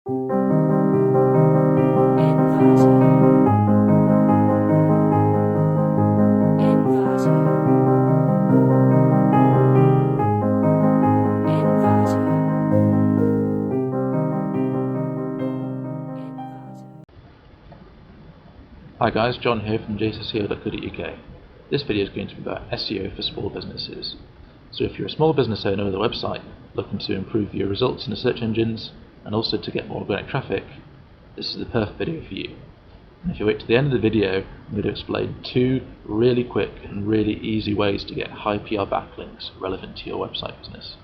Hi guys, John here from jseo.co.uk. This video is going to be about SEO for small businesses. So if you're a small business owner with a website looking to improve your results in the search engines and also to get more organic traffic, this is the perfect video for you. And if you wait to the end of the video, I'm going to explain two really quick and really easy ways to get high PR backlinks relevant to your website business.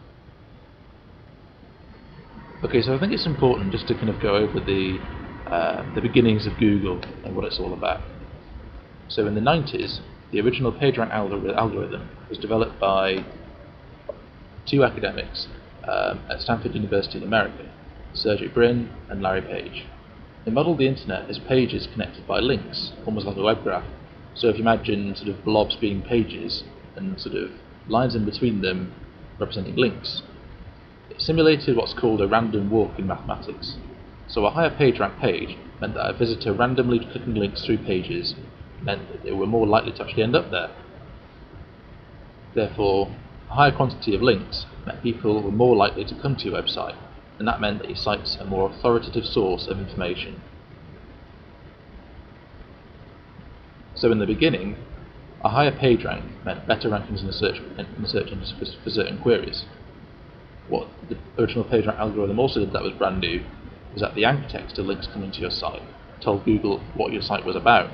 Okay, so I think it's important just to kind of go over the beginnings of Google and what it's all about. So in the 90s, the original PageRank algorithm was developed by two academics at Stanford University in America, Sergey Brin and Larry Page. They modeled the internet as pages connected by links, almost like a web graph. So if you imagine sort of blobs being pages and sort of lines in between them representing links, it simulated what's called a random walk in mathematics. So a higher PageRank page meant that a visitor randomly clicking links through pages meant that they were more likely to actually end up there. Therefore, a higher quantity of links meant people were more likely to come to your website, and that meant that your site's a more authoritative source of information. So in the beginning, a higher PageRank meant better rankings in the search engines for certain queries. What the original PageRank algorithm also did that was brand new was that the anchor text of links coming to your site told Google what your site was about.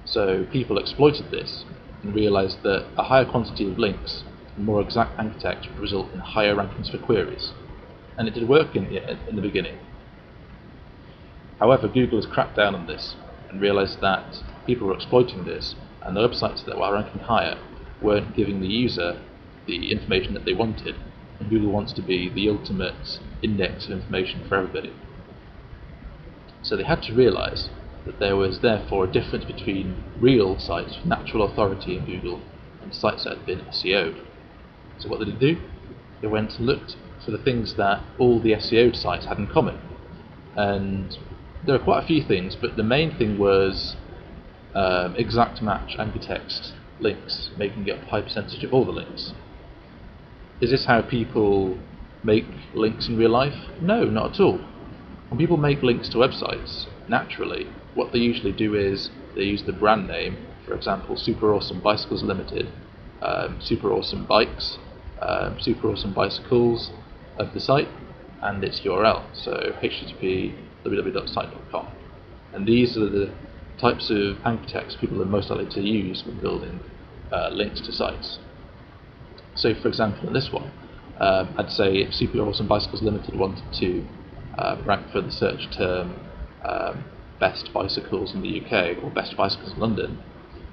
So people exploited this and realized that a higher quantity of links and more exact anchor text would result in higher rankings for queries. And it did work in the beginning. However, Google has cracked down on this and realized that people were exploiting this, and the websites that were ranking higher weren't giving the user the information that they wanted. And Google wants to be the ultimate index of information for everybody. So they had to realize that there was therefore a difference between real sites with natural authority in Google and sites that had been SEO'd. So what did they do? They went and looked for the things that all the SEO'd sites had in common. And there are quite a few things, but the main thing was exact match anchor text links, making up a high percentage of all the links. Is this how people make links in real life? No, not at all. When people make links to websites, naturally, what they usually do is they use the brand name, for example, Super Awesome Bicycles Limited, Super Awesome Bikes, Super Awesome Bicycles of the site, and its URL, so http www.site.com. And these are the types of anchor text people are most likely to use when building links to sites. So for example in this one, I'd say if Super Awesome Bicycles Limited wanted to rank for the search term best bicycles in the UK or best bicycles in London,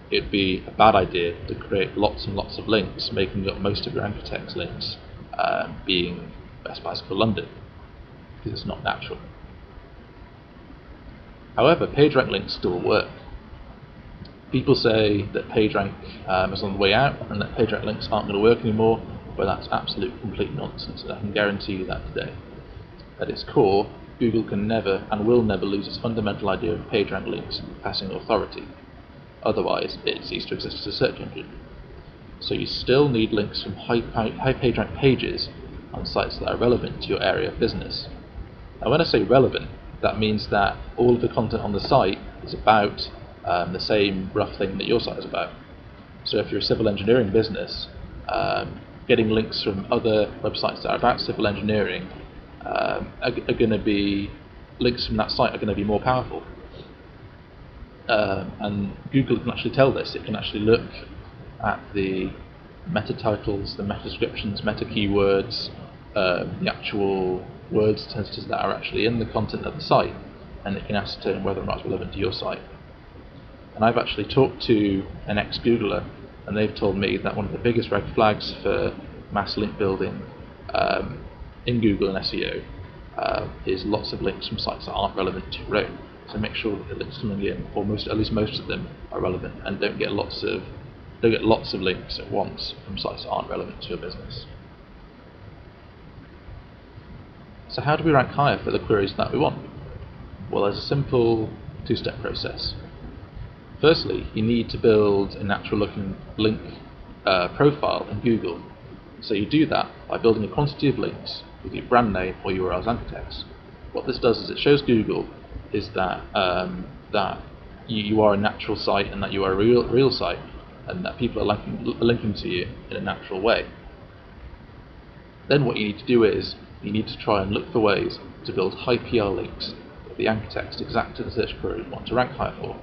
it'd be a bad idea to create lots and lots of links, making up most of your anchor text links being best bicycle London, because it's not natural. However, PageRank links still work. People say that PageRank is on the way out and that PageRank links aren't going to work anymore, but that's absolute complete nonsense, and I can guarantee you that today. At its core, Google can never and will never lose its fundamental idea of PageRank links passing authority. Otherwise, it'd cease to exist as a search engine. So you still need links from high PageRank pages on sites that are relevant to your area of business. Now when I say relevant, that means that all of the content on the site is about the same rough thing that your site is about. So if you're a civil engineering business, getting links from other websites that are about civil engineering are going to be, links from that site are going to be more powerful. And Google can actually tell this. It can actually look at the meta titles, the meta descriptions, meta keywords, the actual words that are actually in the content of the site, and it can ascertain whether or not it's relevant to your site. And I've actually talked to an ex-Googler, and they've told me that one of the biggest red flags for mass link building in Google and SEO is lots of links from sites that aren't relevant to your own. So make sure that the links coming in, or at least most of them, are relevant, and don't get lots of links at once from sites that aren't relevant to your business. So how do we rank higher for the queries that we want? Well, there's a simple two-step process. Firstly, you need to build a natural-looking link profile in Google. So you do that by building a quantity of links with your brand name or URL's anchor text. What this does is it shows Google is that you are a natural site and that you are a real site, and that people are linking to you in a natural way. Then what you need to do is you need to try and look for ways to build high PR links with the anchor text exact to the search query you want to rank higher for.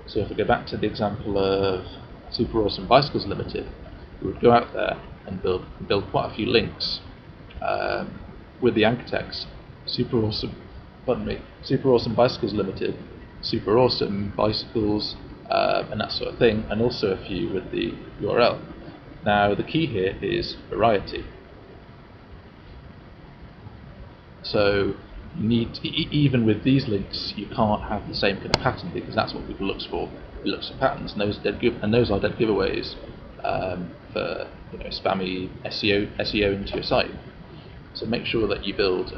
So if we go back to the example of Super Awesome Bicycles Limited, we would go out there and build quite a few links with the anchor text Super Awesome Bicycles Limited, Super Awesome Bicycles, and that sort of thing, and also a few with the URL. Now the key here is variety. So you need even with these links, you can't have the same kind of pattern, because that's what Google looks for. It looks for patterns, and those are dead giveaways for spammy SEO into your site. So make sure that you build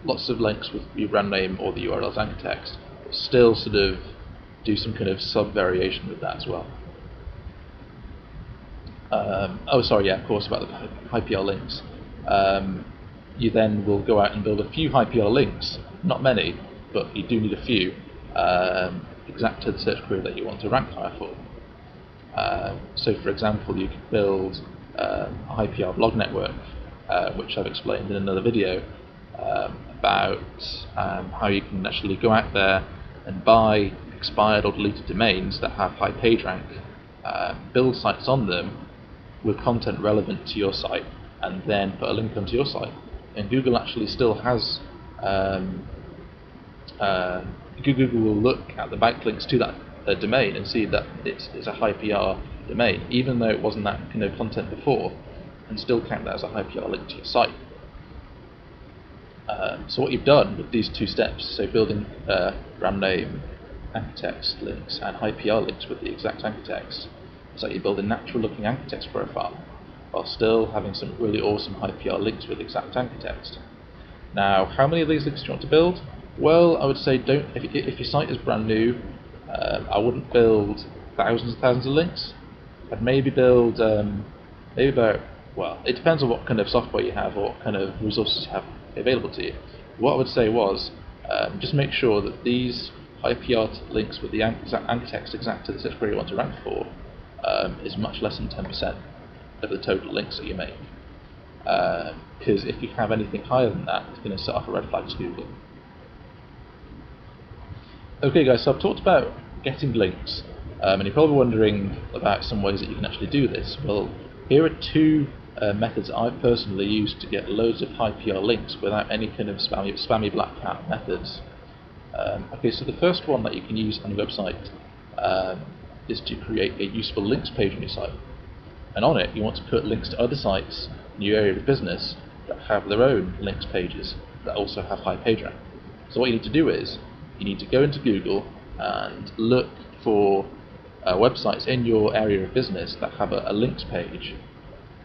lots of links with your brand name or the URL's anchor text, but still sort of do some kind of sub-variation with that as well. Of course, about the high PR links. You then will go out and build a few high PR links, not many, but you do need a few, exact to the search query that you want to rank higher for. So for example, you could build a high PR blog network, which I've explained in another video, about how you can actually go out there and buy expired or deleted domains that have high page rank, build sites on them with content relevant to your site, and then put a link onto your site. And Google actually still has Google will look at the backlinks to that domain and see that it's a high PR domain, even though it wasn't that kind of content before, and still count that as a high PR link to your site. So what you've done with these two steps, so building brand name, anchor text links, and high PR links with the exact anchor text, is that you build a natural looking anchor text profile while still having some really awesome high PR links with exact anchor text. Now, how many of these links do you want to build? Well, I would say if your site is brand new, I wouldn't build thousands and thousands of links. I'd maybe build it depends on what kind of software you have or what kind of resources you have available to you. What I would say was just make sure that these high PR links with the anchor text exact to the search query you want to rank for is much less than 10% of the total links that you make. Because if you have anything higher than that, it's going to set off a red flag to Google. Okay guys, so I've talked about getting links, and you're probably wondering about some ways that you can actually do this. Well, here are two methods I've personally used to get loads of high PR links without any kind of spammy black hat methods. Okay, so the first one that you can use on your website is to create a useful links page on your site. And on it, you want to put links to other sites in your area of business that have their own links pages that also have high page rank. So what you need to do is, you need to go into Google and look for websites in your area of business that have a links page.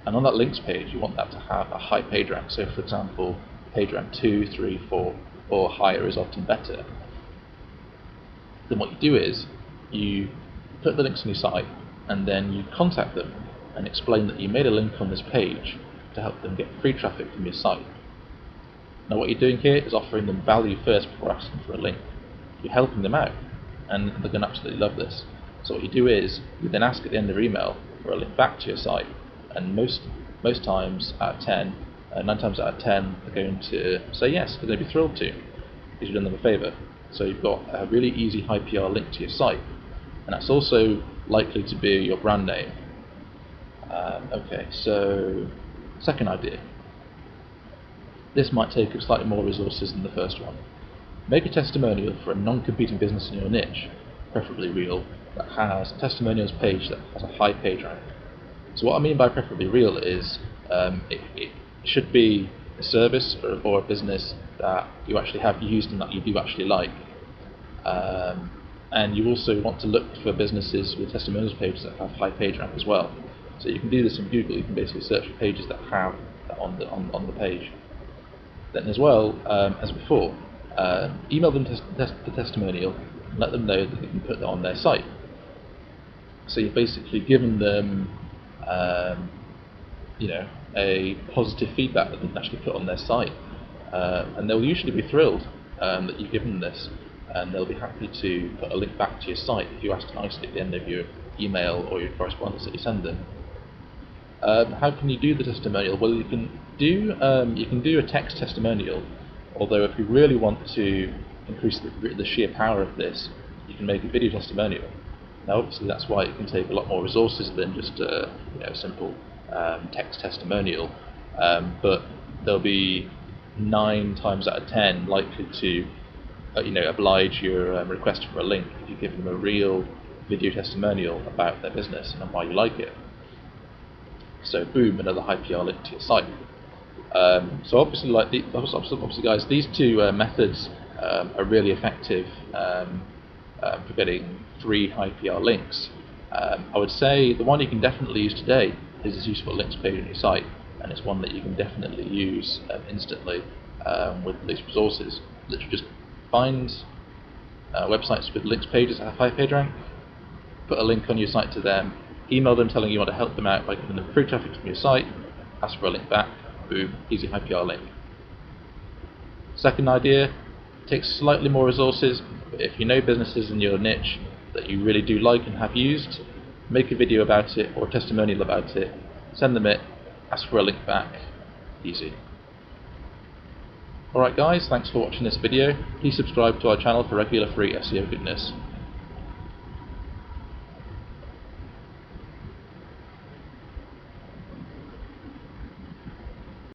And on that links page, you want that to have a high page rank. So for example, page rank 2, 3, 4, or higher is often better. Then what you do is, you put the links on your site, and then you contact them and explain that you made a link on this page to help them get free traffic from your site. Now what you're doing here is offering them value first before asking for a link. You're helping them out, and they're going to absolutely love this. So what you do is, you then ask at the end of your email for a link back to your site, and most times out of 10, 9 times out of 10, they're going to say yes, they're going to be thrilled to, because you've done them a favour. So you've got a really easy high PR link to your site, and that's also likely to be your brand name. Okay, so second idea. This might take slightly more resources than the first one. Make a testimonial for a non-competing business in your niche, preferably real, that has a testimonials page that has a high page rank. So what I mean by preferably real is it should be a service or a business that you actually have used and that you do actually like. And you also want to look for businesses with testimonials pages that have high page rank as well. So you can do this in Google. You can basically search for pages that have that on the page. Then as well, as before, email them the testimonial and let them know that they can put that on their site. So you've basically given them a positive feedback that they can actually put on their site, and they'll usually be thrilled that you've given them this, and they'll be happy to put a link back to your site if you ask nicely at the end of your email or your correspondence that you send them. How can you do the testimonial? Well, you can do a text testimonial, although if you really want to increase the sheer power of this, you can make a video testimonial. Now obviously that's why it can take a lot more resources than just a simple text testimonial, but they'll be 9 times out of 10 likely to oblige your request for a link if you give them a real video testimonial about their business and why you like it. So boom, another high PR link to your site. So obviously, guys, these two methods are really effective for getting free high PR links. I would say the one you can definitely use today is this useful links page on your site, and it's one that you can definitely use instantly with these resources. Literally just find websites with links pages that have high PageRank, put a link on your site to them, email them telling you want to help them out by giving them free traffic from your site, ask for a link back, boom, easy high PR link. Second idea, takes slightly more resources, but if you know businesses in your niche that you really do like and have used, make a video about it or a testimonial about it, send them it, ask for a link back, easy. Alright guys, thanks for watching this video. Please subscribe to our channel for regular free SEO goodness.